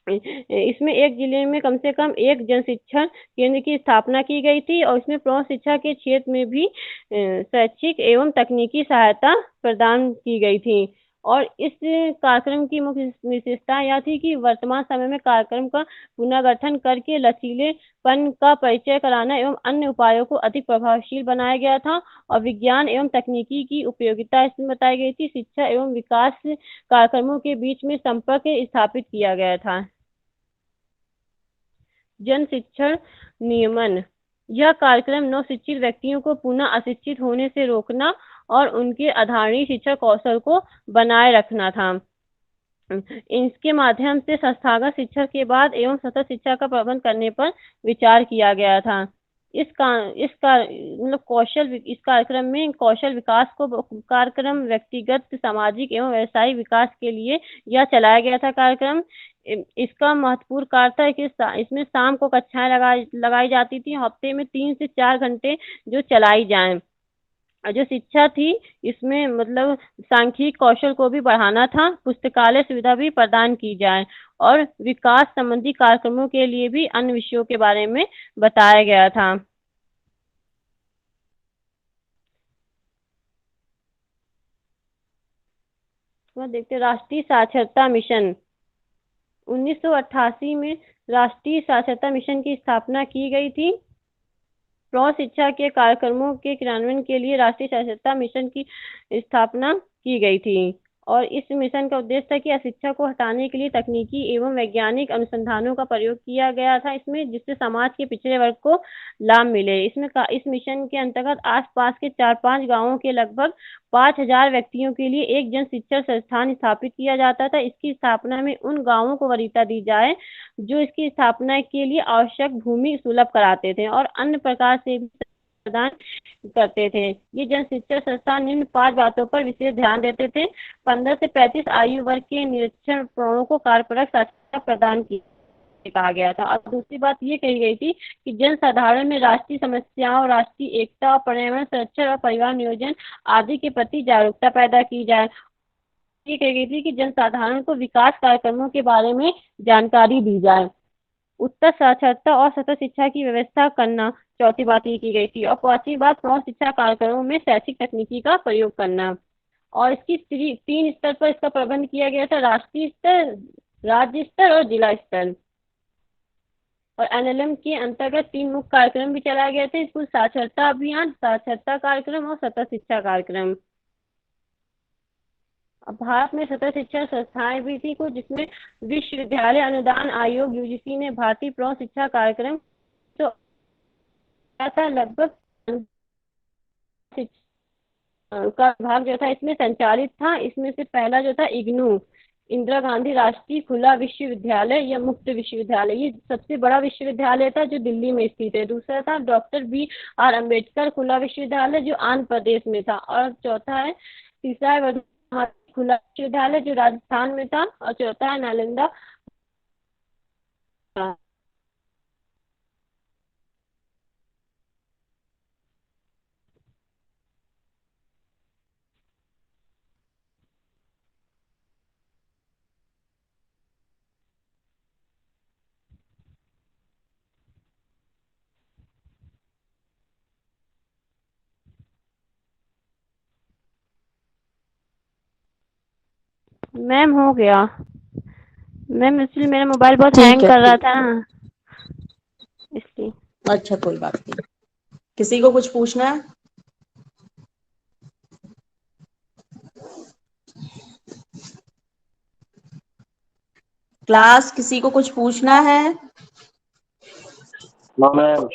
इसमें एक जिले में कम से कम एक जन शिक्षण केंद्र की स्थापना की गई थी और इसमें प्रौढ़ शिक्षा के क्षेत्र में भी शैक्षिक एवं तकनीकी सहायता प्रदान की गई थी। और इस कार्यक्रम की मुख्य विशेषता यह थी कि वर्तमान समय में कार्यक्रम का पुनर्गठन करके लचीलेपन का परिचय कराना एवं अन्य उपायों को अधिक प्रभावशील बनाया गया था और विज्ञान एवं तकनीकी की उपयोगिता इसमें बताई गई थी। शिक्षा एवं विकास कार्यक्रमों के बीच में संपर्क स्थापित किया गया था। जन शिक्षण नियमन, यह कार्यक्रम नवशिक्षित व्यक्तियों को पुनः अशिक्षित होने से रोकना और उनके आधारभूत शिक्षा कौशल को बनाए रखना था। इसके माध्यम से संस्थागत शिक्षा के बाद एवं सतत शिक्षा का प्रबंध करने पर विचार किया गया था। इस कार्यक्रम में कौशल विकास को कार्यक्रम व्यक्तिगत, सामाजिक एवं व्यावसायिक विकास के लिए यह चलाया गया था कार्यक्रम। इसका महत्वपूर्ण कार्य था कि इसमें शाम को कक्षाएं लगाई जाती थी, हफ्ते में 3 से 4 घंटे जो चलाई जाएँ। जो शिक्षा थी इसमें मतलब सांख्यिक कौशल को भी बढ़ाना था, पुस्तकालय सुविधा भी प्रदान की जाए और विकास संबंधी कार्यक्रमों के लिए भी अन्य विषयों के बारे में बताया गया था। देखते हैं राष्ट्रीय साक्षरता मिशन। 1988 में राष्ट्रीय साक्षरता मिशन की स्थापना की गई थी। प्रौढ़ शिक्षा के कार्यक्रमों के क्रियान्वयन के लिए राष्ट्रीय साक्षरता मिशन की स्थापना की गई थी और इस मिशन का उद्देश्य था कि अशिक्षा को हटाने के लिए तकनीकी एवं वैज्ञानिक अनुसंधानों का प्रयोग किया गया था इसमें, जिससे समाज के पिछड़े वर्ग को लाभ मिले। इस मिशन के अंतर्गत आसपास के 4-5 गांवों के लगभग 5000 व्यक्तियों के लिए एक जन शिक्षण संस्थान स्थापित किया जाता था। इसकी स्थापना में उन गांवों को वरीयता दी जाए जो इसकी स्थापना के लिए आवश्यक भूमि सुलभ कराते थे और अन्य प्रकार से भी प्रदान करते थे। ये जन शिक्षण संस्थान निम्न 5 बातों पर विशेष ध्यान देते थे। 15 से 35 आयु वर्ग के निरक्षर प्रौढ़ों को कार्यपरक साक्षरता प्रदान की कहा गया था और दूसरी बात ये कही गई थी कि जन साधारण में राष्ट्रीय समस्याओं, राष्ट्रीय एकता और पर्यावरण संरक्षण और परिवार नियोजन आदि के प्रति जागरूकता पैदा की जाए। ये कही गई थी कि जन साधारण को विकास कार्यक्रमों के बारे में जानकारी दी जाए। उत्तर साक्षरता और सतत शिक्षा की व्यवस्था करना, चौथी बात ये की गई थी और पांचवी बात प्रौढ़ शिक्षा कार्यक्रमों में शैक्षिक तकनीकी का प्रयोग करना और इसकी 3 स्तर पर इसका प्रबंध किया गया था, राष्ट्रीय स्तर, राज्य स्तर और जिला स्तर। और एनएलएम के अंतर्गत 3 मुख्य कार्यक्रम भी चलाए गए थे, स्कूल साक्षरता अभियान, साक्षरता कार्यक्रम और सतत शिक्षा कार्यक्रम। अब भारत में 17 शिक्षा संस्थाएं भी थी कुछ, जिसमें विश्वविद्यालय अनुदान आयोग यूजीसी ने भारतीय प्रौढ़ शिक्षा कार्यक्रम तो था लगभग का विभाग जो था इसमें संचालित था। इसमें से पहला जो था इग्नू, इंदिरा गांधी राष्ट्रीय खुला विश्वविद्यालय या मुक्त विश्वविद्यालय, ये सबसे बड़ा विश्वविद्यालय था जो दिल्ली में स्थित है। दूसरा था डॉक्टर BR अम्बेडकर खुला विश्वविद्यालय जो आंध्र प्रदेश में था। और चौथा है, तीसरा है वर्धमान खुला विश्वविद्यालय जो राजस्थान में था। और चौथा है नालंदा। मैम हो गया मैम, इसलिए मेरा मोबाइल बहुत ठीक हैंग है, कर रहा ठीक। था ना, इसलिए। अच्छा, कोई बात नहीं। किसी को कुछ पूछना है? क्लास, किसी को कुछ पूछना है? मैम